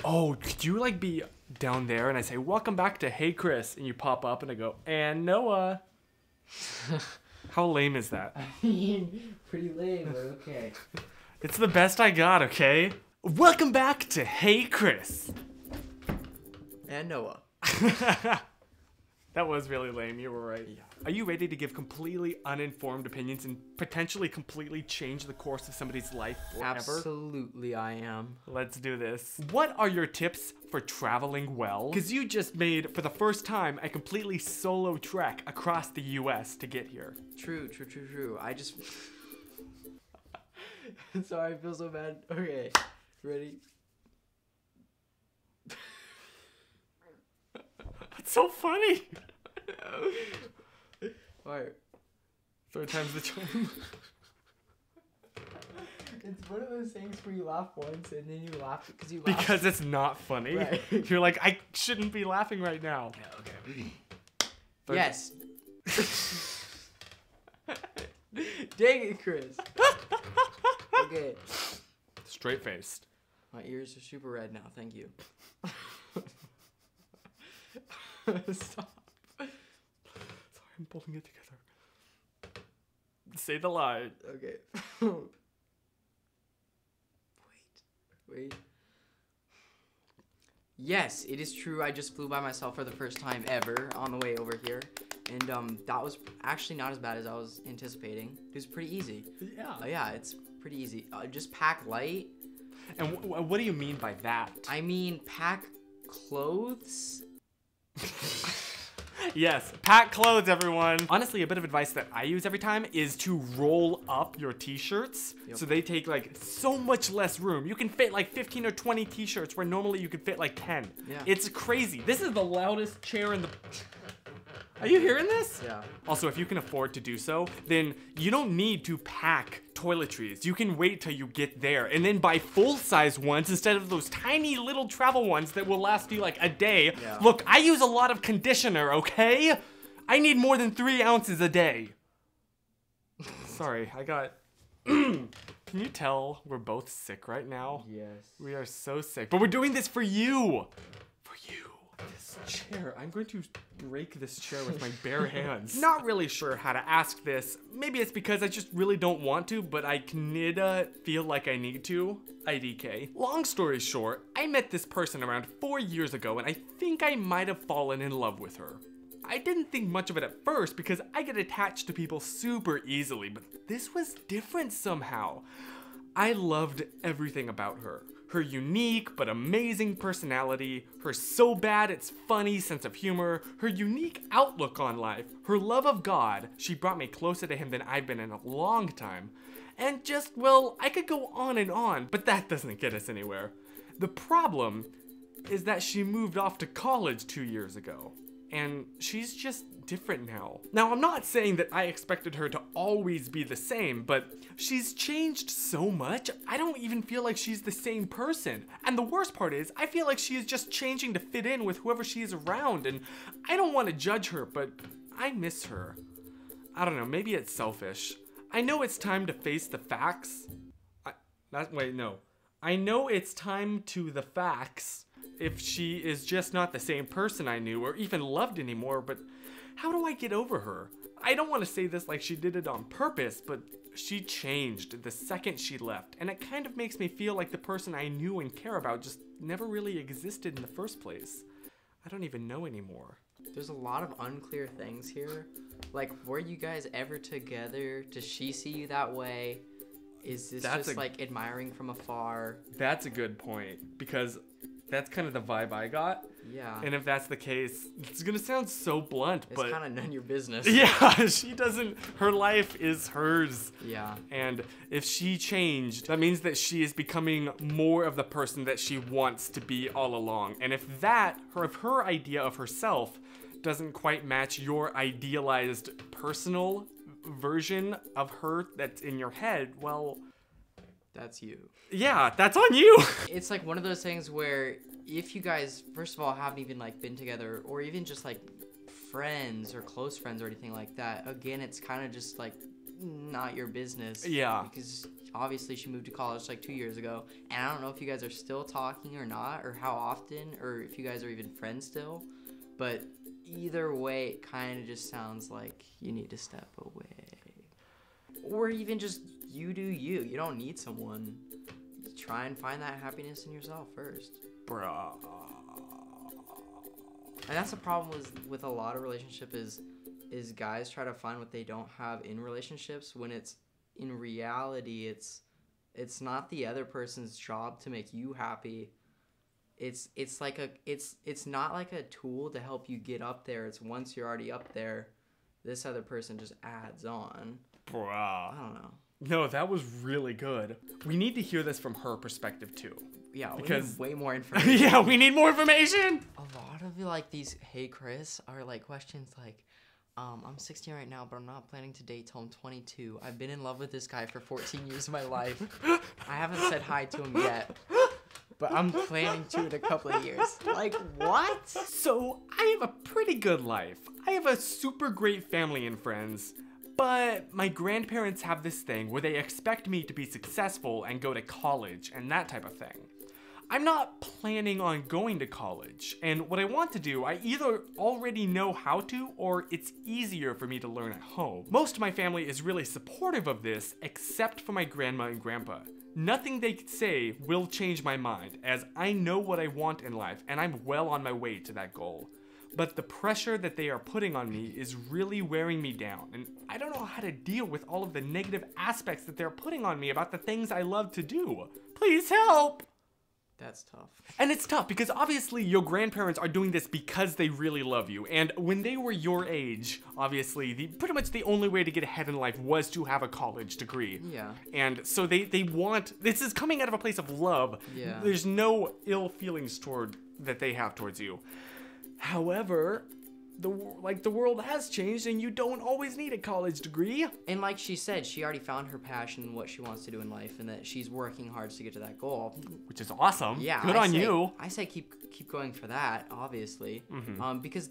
oh, could you like be down there and I say, welcome back to Hey Chris, and you pop up and I go, and Noah. How lame is that? I mean, pretty lame, but okay. It's the best I got, okay? Welcome back to Hey Chris. And Noah. That was really lame, you were right. Yeah. Are you ready to give completely uninformed opinions and potentially completely change the course of somebody's life forever? Absolutely, I am. Let's do this. What are your tips for traveling well? Because you just made, for the first time, a completely solo trek across the US to get here. True. I just... Sorry, I feel so bad. Okay, ready? It's so funny. Alright. Third time's the charm. It's one of those things where you laugh once and then you laugh because you laugh. Because it's not funny. Right. You're like, I shouldn't be laughing right now. Yeah, okay. Third Yes. Dang it, Chris. Okay. Straight-faced. My ears are super red now, thank you. Stop. Sorry, I'm pulling it together. Say the line. Okay. Wait. Yes, it is true. I just flew by myself for the first time ever on the way over here. And that was actually not as bad as I was anticipating. It was pretty easy. Yeah. Yeah, it's pretty easy. Just pack light. And what do you mean by that? I mean, pack clothes. Yes, pack clothes, everyone. Honestly, a bit of advice that I use every time is to roll up your t-shirts. Yep. So they take like so much less room. You can fit like 15 or 20 t-shirts where normally you could fit like 10. Yeah. It's crazy. This is the loudest chair in the... Are you hearing this? Yeah. Also, if you can afford to do so, then you don't need to pack toiletries. You can wait till you get there and then buy full-size ones instead of those tiny little travel ones that will last you like a day. Yeah. Look, I use a lot of conditioner, okay? I need more than 3 ounces a day. Sorry, I got... Can you tell we're both sick right now? Yes. We are so sick, but we're doing this for you. For you. This chair, I'm going to break this chair with my bare hands. Not really sure how to ask this. Maybe it's because I just really don't want to, but I kinda feel like I need to. IDK. Long story short, I met this person around 4 years ago and I think I might have fallen in love with her. I didn't think much of it at first because I get attached to people super easily, but this was different somehow. I loved everything about her. Her unique but amazing personality, her so bad it's funny sense of humor, her unique outlook on life, her love of God, she brought me closer to him than I've been in a long time. And just, well, I could go on, but that doesn't get us anywhere. The problem is that she moved off to college 2 years ago. And she's just different now. Now, I'm not saying that I expected her to always be the same, but she's changed so much, I don't even feel like she's the same person. And the worst part is, I feel like she is just changing to fit in with whoever she is around, and I don't want to judge her, but I miss her. I don't know, maybe it's selfish. I know it's time to face the facts. I know it's time to the facts. If she is just not the same person I knew or even loved anymore, but how do I get over her? I don't want to say this like she did it on purpose, but she changed the second she left, and it kind of makes me feel like the person I knew and care about just never really existed in the first place. I don't even know anymore. There's a lot of unclear things here. Like, were you guys ever together? Does she see you that way? Is this just like admiring from afar? That's a good point, because that's kind of the vibe I got. Yeah. And if that's the case, it's gonna sound so blunt, but... It's kind of none of your business. Yeah, she doesn't... Her life is hers. Yeah. And if she changed, that means that she is becoming more of the person that she wants to be all along. And if her idea of herself doesn't quite match your idealized personal version of her that's in your head, well... That's you. Yeah, that's on you. It's like one of those things where if you guys, first of all, haven't even like been together or even just like friends or close friends or anything like that, again, it's kind of just like not your business. Yeah. Because obviously she moved to college like 2 years ago, and I don't know if you guys are still talking or not, or how often, or if you guys are even friends still, but either way, it kind of just sounds like you need to step away. Or even just you do you. You don't need someone. Try and find that happiness in yourself first. Bruh. And that's the problem with a lot of relationship is guys try to find what they don't have in relationships when it's in reality it's not the other person's job to make you happy. It's not like a tool to help you get up there. It's once you're already up there, this other person just adds on. Bruh. I don't know. No, that was really good. We need to hear this from her perspective too. Yeah, because we need way more information. yeah, we need more information. A lot of like these "Hey Chris" are like questions like, I'm 16 right now, but I'm not planning to date till I'm 22. I've been in love with this guy for 14 years of my life. I haven't said hi to him yet, but I'm planning to in a couple of years. Like, what? So, I have a pretty good life. I have a super great family and friends, but my grandparents have this thing where they expect me to be successful and go to college and that type of thing. I'm not planning on going to college, and what I want to do, I either already know how to, or it's easier for me to learn at home. Most of my family is really supportive of this, except for my grandma and grandpa. Nothing they say will change my mind, as I know what I want in life, and I'm well on my way to that goal. But the pressure that they are putting on me is really wearing me down, and I don't know how to deal with all of the negative aspects that they're putting on me about the things I love to do. Please help! That's tough. And it's tough because obviously your grandparents are doing this because they really love you. And when they were your age, obviously, pretty much the only way to get ahead in life was to have a college degree. Yeah. And so they want, this is coming out of a place of love. Yeah. There's no ill feelings that they have towards you. However, the world has changed and you don't always need a college degree. And like she said, she already found her passion and what she wants to do in life, and that she's working hard to get to that goal. Which is awesome. Yeah. Good on you. I say keep going for that, obviously. Mm-hmm. Because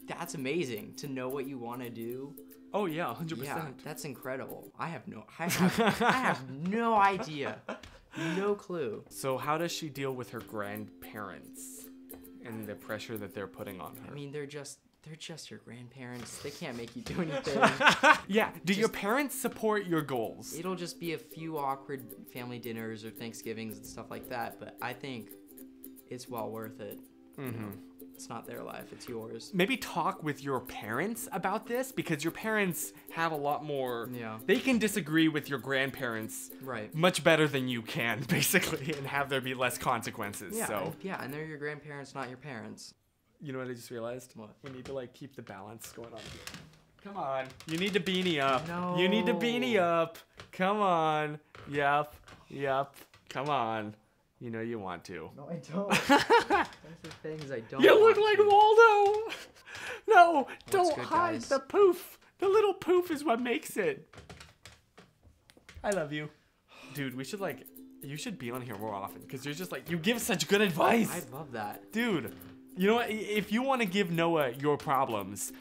that's amazing to know what you want to do. Oh yeah, 100%. Yeah, that's incredible. I have no idea. No clue. So how does she deal with her grandparents and the pressure that they're putting on her? I mean, they're just your grandparents. They can't make you do anything. Yeah. Do your parents support your goals? It'll just be a few awkward family dinners or Thanksgivings and stuff like that, but I think it's well worth it. Mm-hmm. You know, it's not their life, it's yours. Maybe talk with your parents about this, because your parents have a lot more. Yeah. They can disagree with your grandparents right. much better than you can, basically, and have there be less consequences. Yeah, so. And they're your grandparents, not your parents. You know what I just realized? What? We need to keep the balance going on here. Come on. You need to beanie up. No. You need to beanie up. Come on. Yep. Come on. You know you want to. No, I don't. That's the things I don't. You look like Waldo. No, don't good, hide guys? the poof. The little poof is what makes it. I love you. Dude, we should you should be on here more often, because you're just you give such good advice. I love that. Dude, you know what? If you want to give Noah your problems,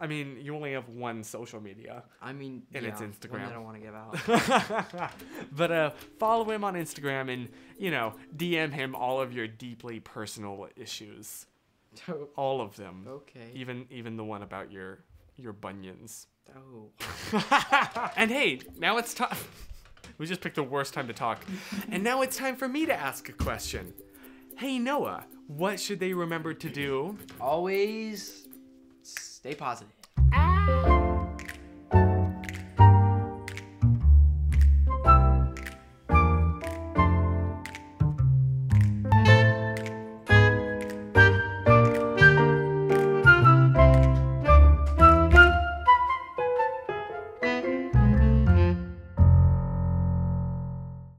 I mean, you only have one social media. I mean, and yeah, it's Instagram. one that I don't want to give out. But follow him on Instagram and, DM him all of your deeply personal issues. All of them. Okay. Even the one about your bunions. Oh. And hey, now it's time. We just picked the worst time to talk. And now it's time for me to ask a question. Hey, Noah, what should they remember to do? Always stay positive.